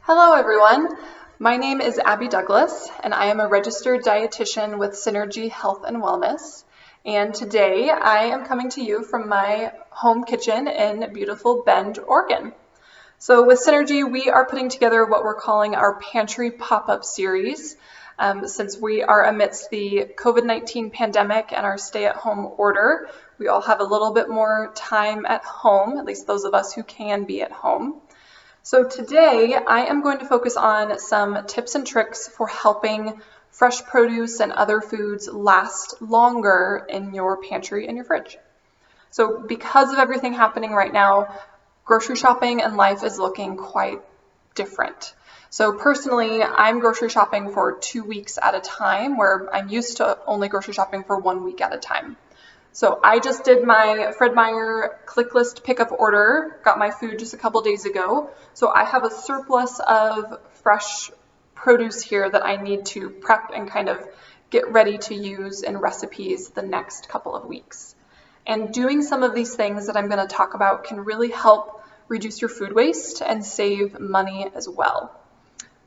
Hello everyone, my name is Abby Douglas and I am a registered dietitian with Synergy Health and Wellness, and today I am coming to you from my home kitchen in beautiful Bend, Oregon. So with Synergy we are putting together what we're calling our Pantry Pop-Up Series. Since we are amidst the COVID-19 pandemic and our stay-at-home order, we all have a little bit more time at home, at least those of us who can be at home. So today I am going to focus on some tips and tricks for helping fresh produce and other foods last longer in your pantry and your fridge. So because of everything happening right now, grocery shopping and life is looking quite different. So personally, I'm grocery shopping for 2 weeks at a time, where I'm used to only grocery shopping for 1 week at a time. So I just did my Fred Meyer click list pickup order, got my food just a couple days ago. So I have a surplus of fresh produce here that I need to prep and kind of get ready to use in recipes the next couple of weeks. And doing some of these things that I'm going to talk about can really help reduce your food waste and save money as well.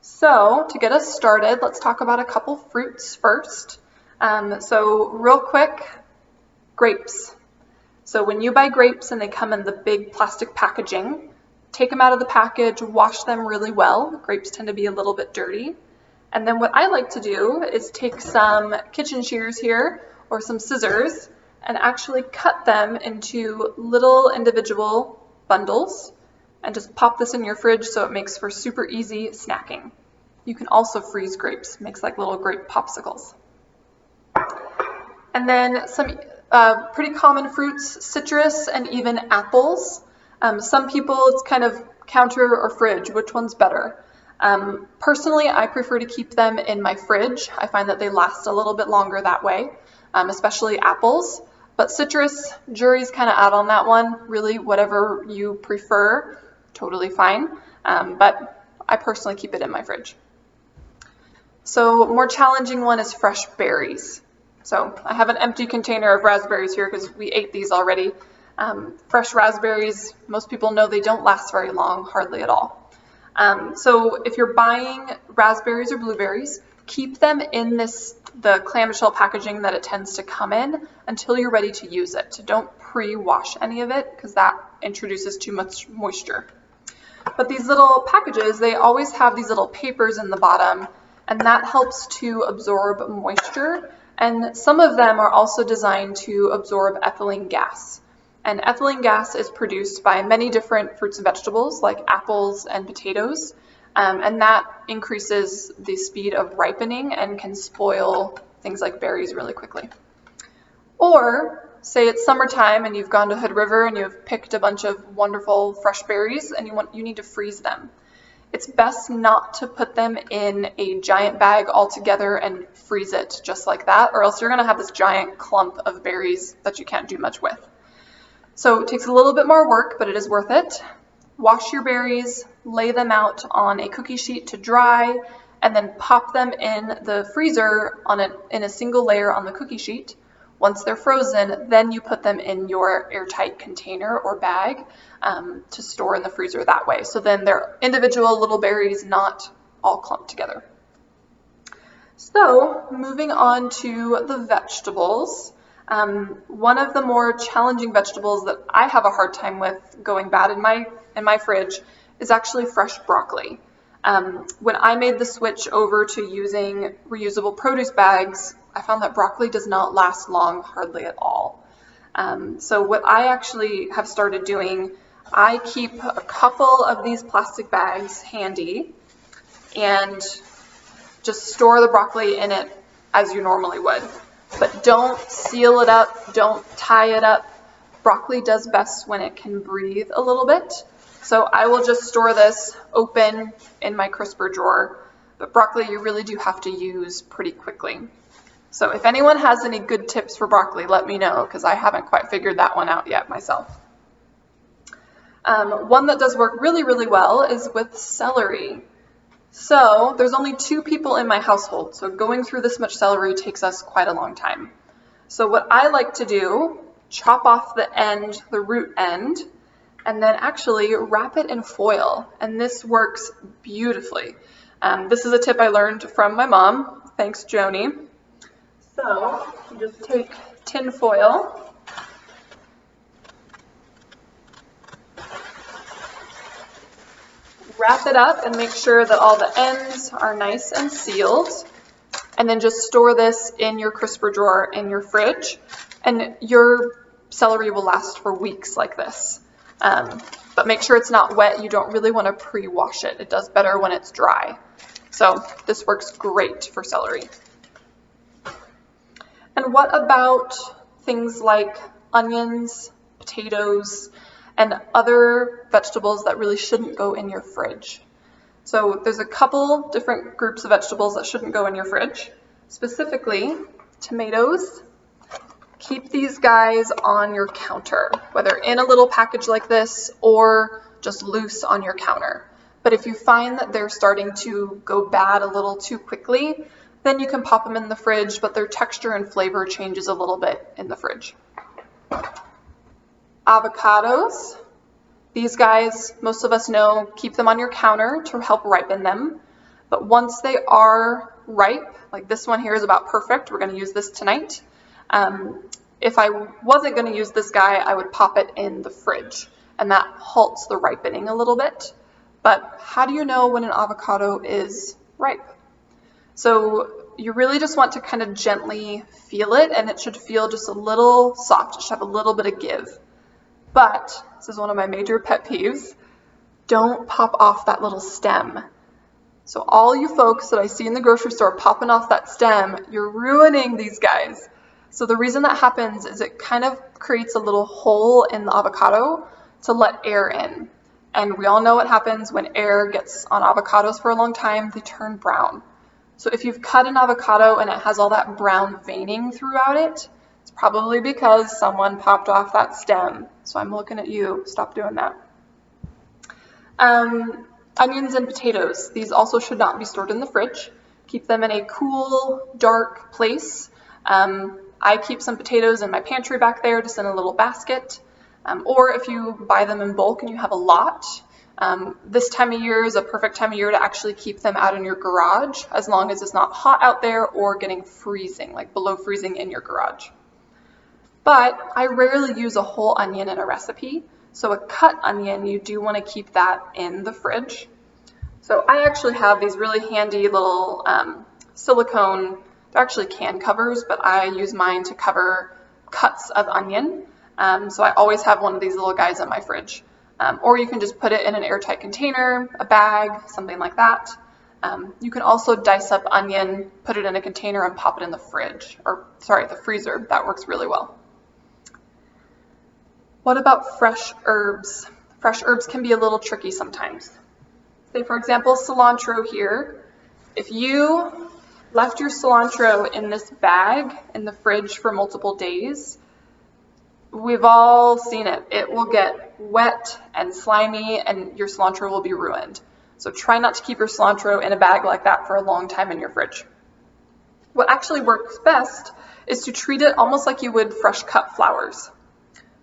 So to get us started, let's talk about a couple fruits first. So real quick, grapes. So when you buy grapes and they come in the big plastic packaging, take them out of the package, wash them really well. Grapes tend to be a little bit dirty. And then what I like to do is take some kitchen shears here or some scissors and actually cut them into little individual bundles and just pop this in your fridge so it makes for super easy snacking. You can also freeze grapes, makes like little grape popsicles. And then some pretty common fruits, citrus and even apples. Some people, it's kind of counter or fridge, which one's better? Personally, I prefer to keep them in my fridge. I find that they last a little bit longer that way, especially apples. But citrus, jury's kind of out on that one. Really, whatever you prefer, totally fine. But I personally keep it in my fridge. So more challenging one is fresh berries. So I have an empty container of raspberries here because we ate these already. Fresh raspberries, most people know they don't last very long, hardly at all. So if you're buying raspberries or blueberries, keep them in the clamshell packaging that it tends to come in until you're ready to use it. So don't pre-wash any of it because that introduces too much moisture. But these little packages, they always have these little papers in the bottom, and that helps to absorb moisture. And some of them are also designed to absorb ethylene gas. And ethylene gas is produced by many different fruits and vegetables like apples and potatoes. And that increases the speed of ripening and can spoil things like berries really quickly. Or say it's summertime and you've gone to Hood River and you've picked a bunch of wonderful fresh berries and you need to freeze them. It's best not to put them in a giant bag altogether and freeze it just like that, or else you're going to have this giant clump of berries that you can't do much with. So it takes a little bit more work, but it is worth it. Wash your berries, lay them out on a cookie sheet to dry, and then pop them in the freezer in a single layer on the cookie sheet. Once they're frozen, then you put them in your airtight container or bag to store in the freezer that way. So then they're individual little berries, not all clumped together. So moving on to the vegetables. One of the more challenging vegetables that I have a hard time with going bad in my fridge is actually fresh broccoli. When I made the switch over to using reusable produce bags, I found that broccoli does not last long, hardly at all. So what I actually have started doing, I keep a couple of these plastic bags handy and just store the broccoli in it as you normally would. But don't seal it up, don't tie it up. Broccoli does best when it can breathe a little bit. So I will just store this open in my crisper drawer. But broccoli you really do have to use pretty quickly. So if anyone has any good tips for broccoli, let me know because I haven't quite figured that one out yet myself. One that does work really, really well is with celery. So there's only 2 people in my household, so going through this much celery takes us quite a long time. So what I like to do, chop off the root end, and then actually wrap it in foil, and this works beautifully. This is a tip I learned from my mom. Thanks, Joni. So you just take tin foil, wrap it up and make sure that all the ends are nice and sealed, and then just store this in your crisper drawer in your fridge, and your celery will last for weeks like this. But make sure it's not wet. You don't really want to pre-wash it. It does better when it's dry. So this works great for celery. And what about things like onions, potatoes, and other vegetables that really shouldn't go in your fridge? So there's a couple different groups of vegetables that shouldn't go in your fridge. Specifically, tomatoes. Keep these guys on your counter, whether in a little package like this or just loose on your counter. But if you find that they're starting to go bad a little too quickly, then you can pop them in the fridge, but their texture and flavor changes a little bit in the fridge. Avocados. These guys, most of us know, keep them on your counter to help ripen them. But once they are ripe, like this one here is about perfect, we're going to use this tonight. If I wasn't going to use this guy, I would pop it in the fridge, and that halts the ripening a little bit. But how do you know when an avocado is ripe? So you really just want to kind of gently feel it, and it should feel just a little soft. It should have a little bit of give. But, this is one of my major pet peeves, don't pop off that little stem. So all you folks that I see in the grocery store popping off that stem, you're ruining these guys. So the reason that happens is it kind of creates a little hole in the avocado to let air in. And we all know what happens when air gets on avocados for a long time, they turn brown. So if you've cut an avocado and it has all that brown veining throughout it, it's probably because someone popped off that stem. So I'm looking at you, stop doing that. Onions and potatoes. These also should not be stored in the fridge. Keep them in a cool, dark place. I keep some potatoes in my pantry back there, just in a little basket. Or if you buy them in bulk and you have a lot, this time of year is a perfect time of year to actually keep them out in your garage, as long as it's not hot out there or getting freezing, like below freezing in your garage. But I rarely use a whole onion in a recipe, so a cut onion, you do want to keep that in the fridge. So I actually have these really handy little silicone, they're actually can covers, but I use mine to cover cuts of onion. So I always have one of these little guys in my fridge. Or you can just put it in an airtight container, a bag, something like that. You can also dice up onion, put it in a container, and pop it in the fridge, or sorry, the freezer. That works really well. What about fresh herbs? Fresh herbs can be a little tricky sometimes. Say, for example, cilantro here. If you left your cilantro in this bag in the fridge for multiple days, we've all seen it. It will get wet and slimy, and your cilantro will be ruined. So try not to keep your cilantro in a bag like that for a long time in your fridge. What actually works best is to treat it almost like you would fresh cut flowers.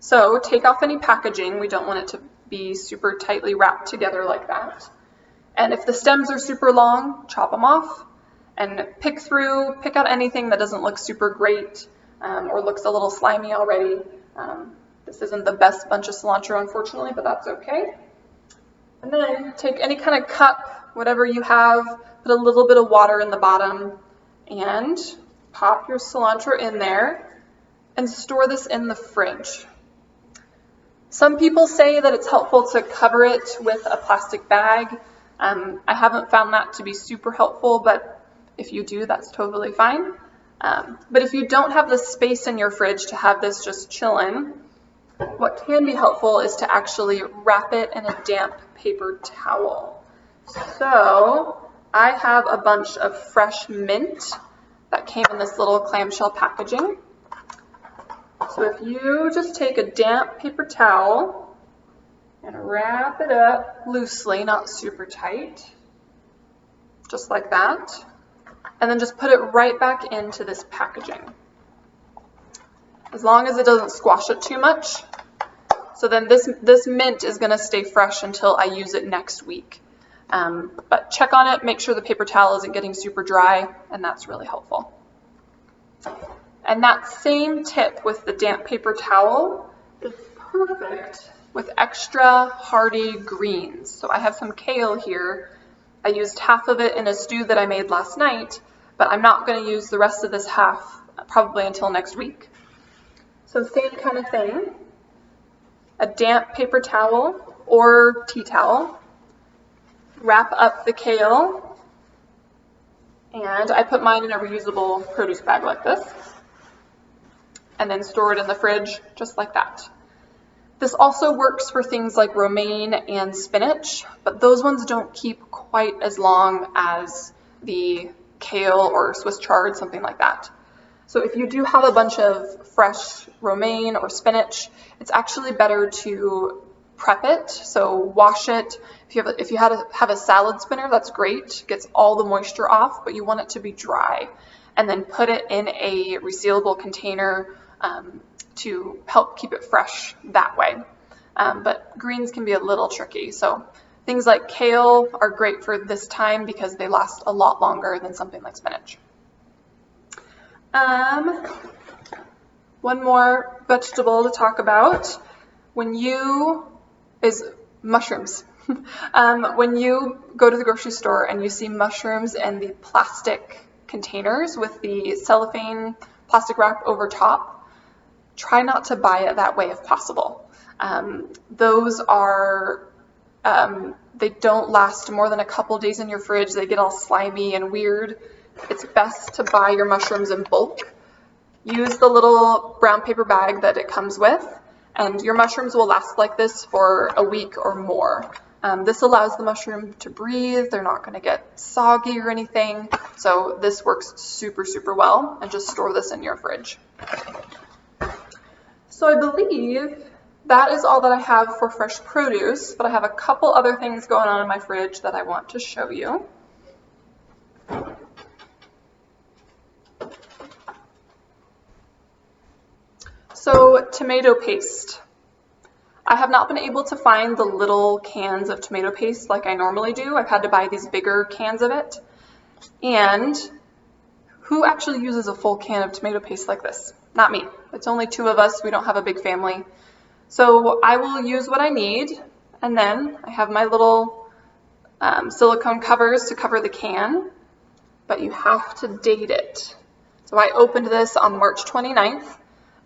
So take off any packaging. We don't want it to be super tightly wrapped together like that. And if the stems are super long, chop them off and pick out anything that doesn't look super great or looks a little slimy already. This isn't the best bunch of cilantro, unfortunately, but that's okay. And then take any kind of cup, whatever you have, put a little bit of water in the bottom, and pop your cilantro in there and store this in the fridge. Some people say that it's helpful to cover it with a plastic bag. I haven't found that to be super helpful, but if you do, that's totally fine. But if you don't have the space in your fridge to have this just chillin', what can be helpful is to actually wrap it in a damp paper towel. So I have a bunch of fresh mint that came in this little clamshell packaging. So if you just take a damp paper towel and wrap it up loosely, not super tight, just like that, and then just put it right back into this packaging. As long as it doesn't squash it too much. So then this mint is going to stay fresh until I use it next week. But check on it, make sure the paper towel isn't getting super dry, and that's really helpful. And that same tip with the damp paper towel is perfect with extra hardy greens. So I have some kale here. I used half of it in a stew that I made last night, but I'm not going to use the rest of this half probably until next week. So same kind of thing, a damp paper towel or tea towel, wrap up the kale, and I put mine in a reusable produce bag like this, and then store it in the fridge just like that. This also works for things like romaine and spinach, but those ones don't keep quite as long as the kale or Swiss chard, something like that. So if you do have a bunch of fresh romaine or spinach, it's actually better to prep it. So wash it. If you have a salad spinner, that's great. Gets all the moisture off, but you want it to be dry. And then put it in a resealable container to help keep it fresh that way. But greens can be a little tricky. So things like kale are great for this time because they last a lot longer than something like spinach. One more vegetable to talk about is mushrooms. When you go to the grocery store and you see mushrooms in the plastic containers with the cellophane plastic wrap over top, try not to buy it that way if possible. Those are, they don't last more than a couple days in your fridge. They get all slimy and weird. It's best to buy your mushrooms in bulk. Use the little brown paper bag that it comes with, and your mushrooms will last like this for a week or more. This allows the mushroom to breathe. They're not going to get soggy or anything. So this works super, super well, and just store this in your fridge. So I believe that is all that I have for fresh produce, but I have a couple other things going on in my fridge that I want to show you. So tomato paste. I have not been able to find the little cans of tomato paste like I normally do. I've had to buy these bigger cans of it. And who actually uses a full can of tomato paste like this? Not me. It's only 2 of us. We don't have a big family. So I will use what I need. And then I have my little silicone covers to cover the can. But you have to date it. So I opened this on March 29th.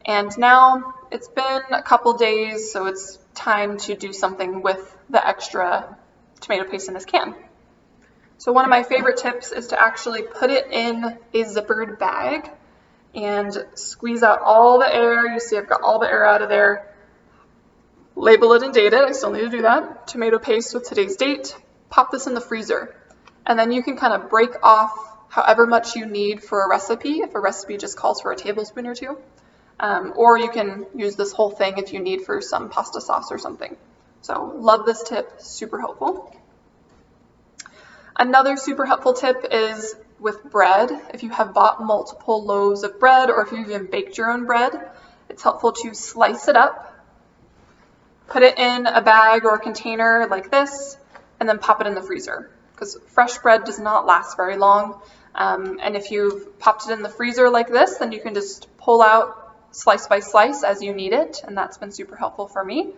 And now it's been a couple days, so it's time to do something with the extra tomato paste in this can. So one of my favorite tips is to actually put it in a zippered bag and squeeze out all the air. You see I've got all the air out of there. Label it and date it. I still need to do that. Tomato paste with today's date. Pop this in the freezer. And then you can kind of break off however much you need for a recipe, if a recipe just calls for a tablespoon or 2. Or you can use this whole thing if you need for some pasta sauce or something. So love this tip, super helpful. Another super helpful tip is with bread. If you have bought multiple loaves of bread or if you've even baked your own bread, it's helpful to slice it up, put it in a bag or a container like this, and then pop it in the freezer. Because fresh bread does not last very long. And if you've popped it in the freezer like this, then you can just pull out slice by slice as you need it, and that's been super helpful for me.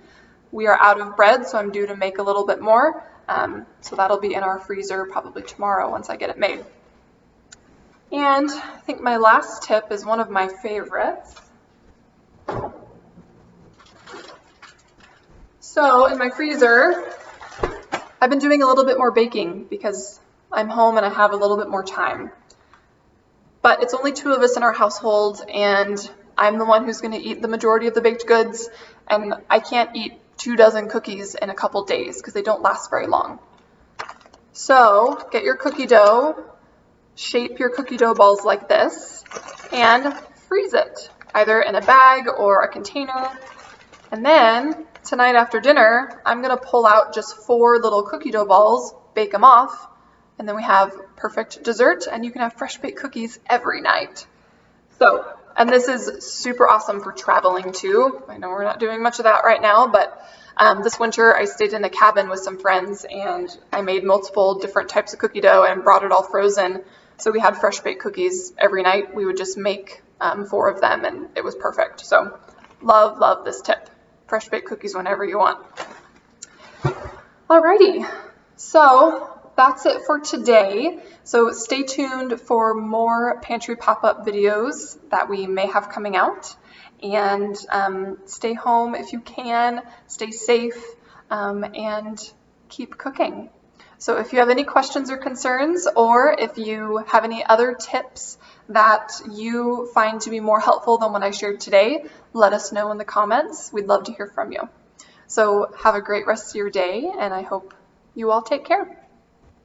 We are out of bread, so I'm due to make a little bit more, so that'll be in our freezer probably tomorrow once I get it made. And I think my last tip is one of my favorites. So in my freezer, I've been doing a little bit more baking because I'm home and I have a little bit more time. But it's only 2 of us in our household, and I'm the one who's going to eat the majority of the baked goods, and I can't eat 24 cookies in a couple days because they don't last very long. So get your cookie dough, shape your cookie dough balls like this, and freeze it, either in a bag or a container. And then tonight after dinner, I'm going to pull out just 4 little cookie dough balls, bake them off, and then we have perfect dessert, and you can have fresh baked cookies every night. So And this is super awesome for traveling too. I know we're not doing much of that right now, but this winter I stayed in a cabin with some friends and I made multiple different types of cookie dough and brought it all frozen. So we had fresh baked cookies every night. We would just make 4 of them and it was perfect. So love this tip. Fresh baked cookies whenever you want. Alrighty, so that's it for today. So stay tuned for more pantry pop-up videos that we may have coming out. And stay home if you can, stay safe, and keep cooking. So if you have any questions or concerns, or if you have any other tips that you find to be more helpful than what I shared today, let us know in the comments. We'd love to hear from you. So have a great rest of your day, and I hope you all take care.